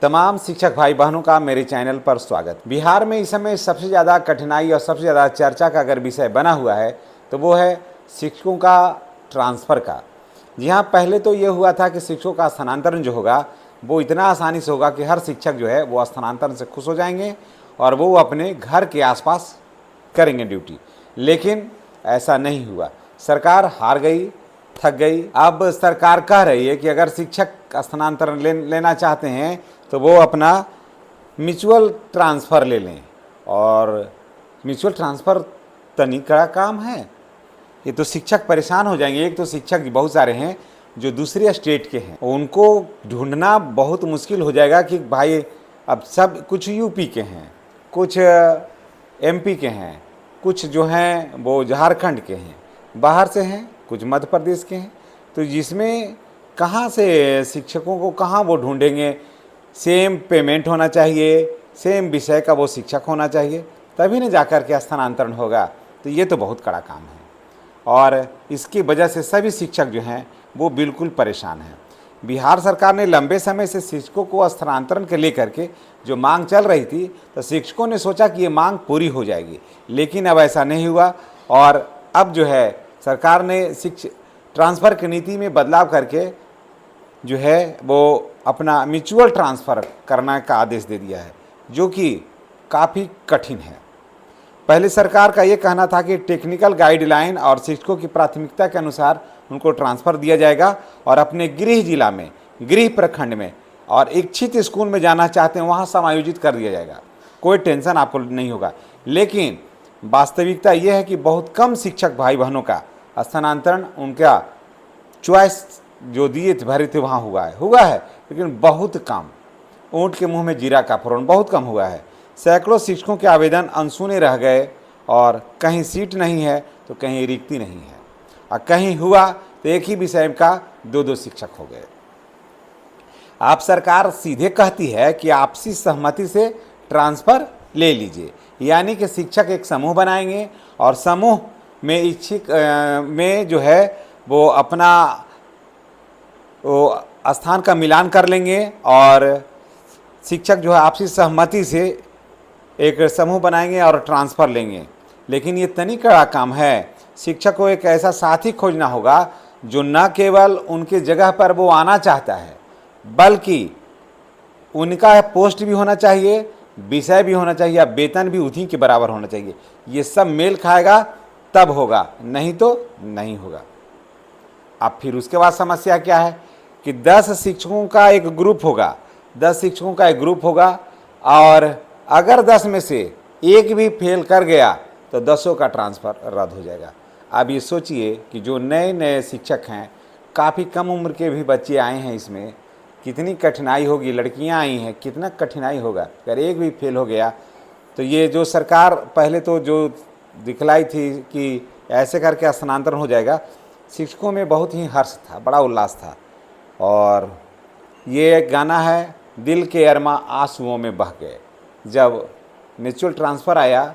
तमाम शिक्षक भाई बहनों का मेरे चैनल पर स्वागत। बिहार में इस समय सबसे ज़्यादा कठिनाई और सबसे ज़्यादा चर्चा का अगर विषय बना हुआ है तो वो है शिक्षकों का ट्रांसफ़र का। जी हाँ, पहले तो ये हुआ था कि शिक्षकों का स्थानांतरण जो होगा वो इतना आसानी से होगा कि हर शिक्षक जो है वो स्थानांतरण से खुश हो जाएंगे और वो अपने घर के आसपास करेंगे ड्यूटी। लेकिन ऐसा नहीं हुआ, सरकार हार गई, थक गई। अब सरकार कह रही है कि अगर शिक्षक स्थानांतरण लेना चाहते हैं तो वो अपना म्यूचुअल ट्रांसफ़र ले लें। और म्यूचुअल ट्रांसफ़र तनिक का काम है, ये तो शिक्षक परेशान हो जाएंगे। एक तो शिक्षक बहुत सारे हैं जो दूसरे स्टेट के हैं, उनको ढूंढना बहुत मुश्किल हो जाएगा कि भाई अब सब कुछ यूपी के हैं, कुछ एमपी के हैं, कुछ जो हैं वो झारखंड के हैं, बाहर से हैं, कुछ मध्य प्रदेश के हैं। तो जिसमें कहाँ से शिक्षकों को कहाँ वो ढूंढेंगे? सेम पेमेंट होना चाहिए, सेम विषय का वो शिक्षक होना चाहिए, तभी न जाकर के स्थानांतरण होगा। तो ये तो बहुत कड़ा काम है और इसकी वजह से सभी शिक्षक जो हैं वो बिल्कुल परेशान हैं। बिहार सरकार ने लंबे समय से शिक्षकों को स्थानांतरण के लेकर के जो मांग चल रही थी, तो शिक्षकों ने सोचा कि ये मांग पूरी हो जाएगी, लेकिन अब ऐसा नहीं हुआ। और अब जो है सरकार ने ट्रांसफ़र की नीति में बदलाव करके जो है वो अपना म्यूचुअल ट्रांसफ़र करने का आदेश दे दिया है, जो कि काफ़ी कठिन है। पहले सरकार का ये कहना था कि टेक्निकल गाइडलाइन और शिक्षकों की प्राथमिकता के अनुसार उनको ट्रांसफ़र दिया जाएगा और अपने गृह जिला में, गृह प्रखंड में और इच्छित स्कूल में जाना चाहते हैं वहाँ समायोजित कर दिया जाएगा, कोई टेंशन आपको नहीं होगा। लेकिन वास्तविकता ये है कि बहुत कम शिक्षक भाई बहनों का स्थानांतरण उनका चॉइस जो दिए थे भरे थे वहाँ हुआ है, लेकिन बहुत कम। ऊँट के मुंह में जीरा का फोरन, बहुत कम हुआ है। सैकड़ों शिक्षकों के आवेदन अनसुने रह गए और कहीं सीट नहीं है तो कहीं रिक्ति नहीं है, और कहीं हुआ तो एक ही विषय का दो शिक्षक हो गए। आप सरकार सीधे कहती है कि आपसी सहमति से ट्रांसफ़र ले लीजिए, यानी कि शिक्षक एक समूह बनाएंगे और समूह में इच्छुक में जो है वो अपना वो स्थान का मिलान कर लेंगे और शिक्षक जो है आपसी सहमति से एक समूह बनाएंगे और ट्रांसफ़र लेंगे। लेकिन ये तनिक कड़ा काम है। शिक्षक को एक ऐसा साथी खोजना होगा जो न केवल उनके जगह पर वो आना चाहता है, बल्कि उनका पोस्ट भी होना चाहिए, विषय भी होना चाहिए, वेतन भी उन्हीं के बराबर होना चाहिए। ये सब मेल खाएगा तब होगा, नहीं तो नहीं होगा। अब फिर उसके बाद समस्या क्या है कि 10 शिक्षकों का एक ग्रुप होगा, 10 शिक्षकों का एक ग्रुप होगा और अगर 10 में से एक भी फेल कर गया तो 10 का ट्रांसफ़र रद्द हो जाएगा। अब ये सोचिए कि जो नए नए शिक्षक हैं, काफ़ी कम उम्र के भी बच्चे आए हैं, इसमें कितनी कठिनाई होगी। लड़कियां आई हैं, कितना कठिनाई होगा। अगर एक भी फेल हो गया तो ये जो सरकार पहले तो जो दिखलाई थी कि ऐसे करके स्थानांतरण हो जाएगा, शिक्षकों में बहुत ही हर्ष था, बड़ा उल्लास था। और ये एक गाना है, दिल के अरमा आंसुओं में बह गए। जब म्यूचुअल ट्रांसफ़र आया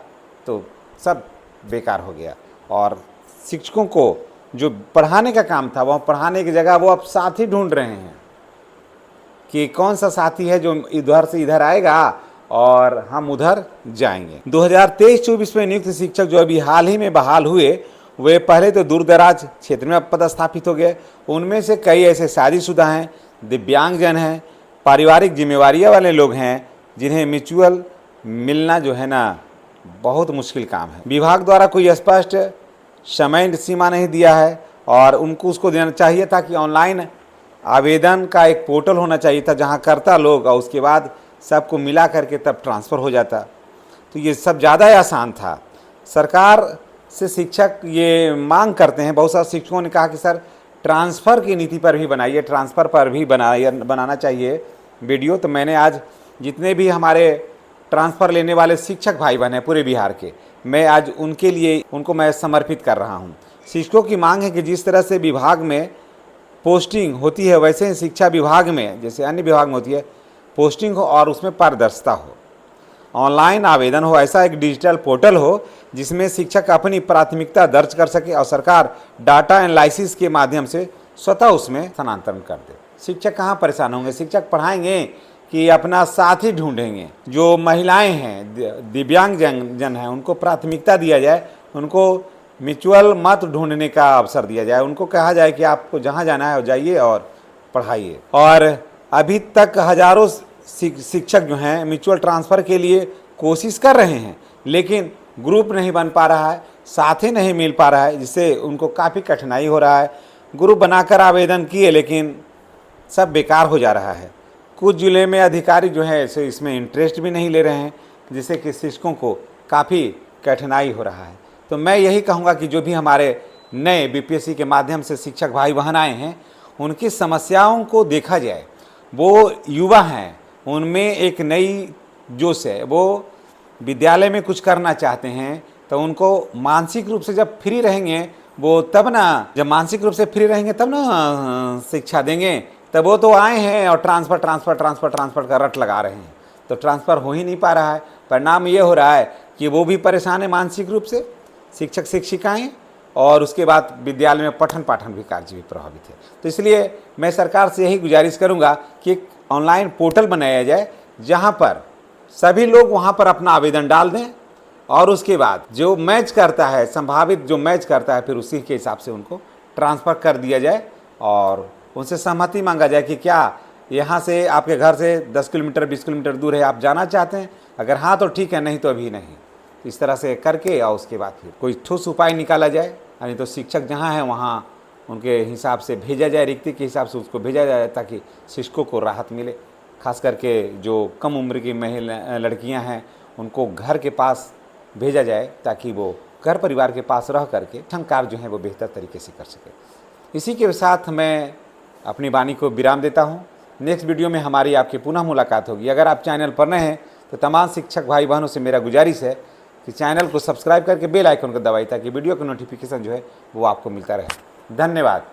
तो सब बेकार हो गया और शिक्षकों को जो पढ़ाने का काम था, वह पढ़ाने की जगह वो अब साथी ढूंढ रहे हैं कि कौन सा साथी है जो इधर से इधर आएगा और हम उधर जाएंगे। 2023-24 में नियुक्त शिक्षक जो अभी हाल ही में बहाल हुए, वे पहले तो दूर दराज क्षेत्र में पदस्थापित हो गए। उनमें से कई ऐसे शादीशुदा हैं, दिव्यांगजन हैं, पारिवारिक जिम्मेवारियाँ वाले लोग हैं, जिन्हें म्यूचुअल मिलना जो है ना बहुत मुश्किल काम है। विभाग द्वारा कोई स्पष्ट समय सीमा नहीं दिया है और उनको उसको देना चाहिए था कि ऑनलाइन आवेदन का एक पोर्टल होना चाहिए था जहां करता लोग और उसके बाद सबको मिला करके तब ट्रांसफ़र हो जाता, तो ये सब ज़्यादा आसान था। सरकार से शिक्षक ये मांग करते हैं, बहुत सारे शिक्षकों ने कहा कि सर ट्रांसफ़र की नीति पर भी बनाइए, ट्रांसफ़र पर भी बनाना चाहिए वीडियो। तो मैंने आज जितने भी हमारे ट्रांसफ़र लेने वाले शिक्षक भाई बहन हैं पूरे बिहार के, मैं आज उनके लिए उनको मैं समर्पित कर रहा हूं। शिक्षकों की मांग है कि जिस तरह से विभाग में पोस्टिंग होती है वैसे ही शिक्षा विभाग में जैसे अन्य विभाग में होती है पोस्टिंग हो और उसमें पारदर्शिता हो, ऑनलाइन आवेदन हो, ऐसा एक डिजिटल पोर्टल हो जिसमें शिक्षक अपनी प्राथमिकता दर्ज कर सके और सरकार डाटा एनालिसिस के माध्यम से स्वतः उसमें स्थानांतरण कर दे। शिक्षक कहाँ परेशान होंगे, शिक्षक पढ़ाएंगे कि अपना साथी ढूंढेंगे। जो महिलाएं हैं, दिव्यांग जन हैं, उनको प्राथमिकता दिया जाए, उनको म्यूचुअल मत ढूंढने का अवसर दिया जाए, उनको कहा जाए कि आपको जहां जाना है जाइए और पढ़ाइए। और अभी तक हजारों शिक्षक जो हैं म्यूचुअल ट्रांसफ़र के लिए कोशिश कर रहे हैं, लेकिन ग्रुप नहीं बन पा रहा है, साथी नहीं मिल पा रहा है, जिससे उनको काफ़ी कठिनाई हो रहा है। ग्रुप बनाकर आवेदन किए लेकिन सब बेकार हो जा रहा है। कुछ ज़िले में अधिकारी जो है सो इसमें इंटरेस्ट भी नहीं ले रहे हैं, जिससे कि शिक्षकों को काफ़ी कठिनाई हो रहा है। तो मैं यही कहूँगा कि जो भी हमारे नए बीपीएससी के माध्यम से शिक्षक भाई बहन आए हैं, उनकी समस्याओं को देखा जाए। वो युवा हैं, उनमें एक नई जोश है, वो विद्यालय में कुछ करना चाहते हैं, तो उनको मानसिक रूप से जब फ्री रहेंगे वो, तब ना, जब मानसिक रूप से फ्री रहेंगे तब ना शिक्षा देंगे। तब वो तो आए हैं और ट्रांसफ़र का रट लगा रहे हैं, तो ट्रांसफ़र हो ही नहीं पा रहा है। परिणाम ये हो रहा है कि वो भी परेशान है मानसिक रूप से, शिक्षक शिक्षिकाएँ, और उसके बाद विद्यालय में पठन पाठन भी कार्य भी प्रभावित है। तो इसलिए मैं सरकार से यही गुजारिश करूँगा कि एक ऑनलाइन पोर्टल बनाया जाए, जहाँ पर सभी लोग वहाँ पर अपना आवेदन डाल दें, और उसके बाद जो मैच करता है, संभावित जो मैच करता है, फिर उसी के हिसाब से उनको ट्रांसफ़र कर दिया जाए और उनसे सहमति मांगा जाए कि क्या यहाँ से आपके घर से 10 किलोमीटर 20 किलोमीटर दूर है, आप जाना चाहते हैं? अगर हाँ तो ठीक है, नहीं तो अभी नहीं। इस तरह से करके और उसके बाद फिर कोई ठोस उपाय निकाला जाए, यानी तो शिक्षक जहाँ है वहाँ उनके हिसाब से भेजा जाए, रिक्ति के हिसाब से उसको भेजा जाए, ताकि शिक्षकों को राहत मिले। खास करके जो कम उम्र की महिला लड़कियाँ हैं, उनको घर के पास भेजा जाए, ताकि वो घर परिवार के पास रह करके शिक्षण कार्य जो है वो बेहतर तरीके से कर सके। इसी के साथ मैं अपनी वाणी को विराम देता हूँ। नेक्स्ट वीडियो में हमारी आपकी पुनः मुलाकात होगी। अगर आप चैनल पर नए हैं तो तमाम शिक्षक भाई बहनों से मेरा गुजारिश है कि चैनल को सब्सक्राइब करके बेल आइकन को दबाइए, ताकि वीडियो का नोटिफिकेशन जो है वो आपको मिलता रहे। धन्यवाद।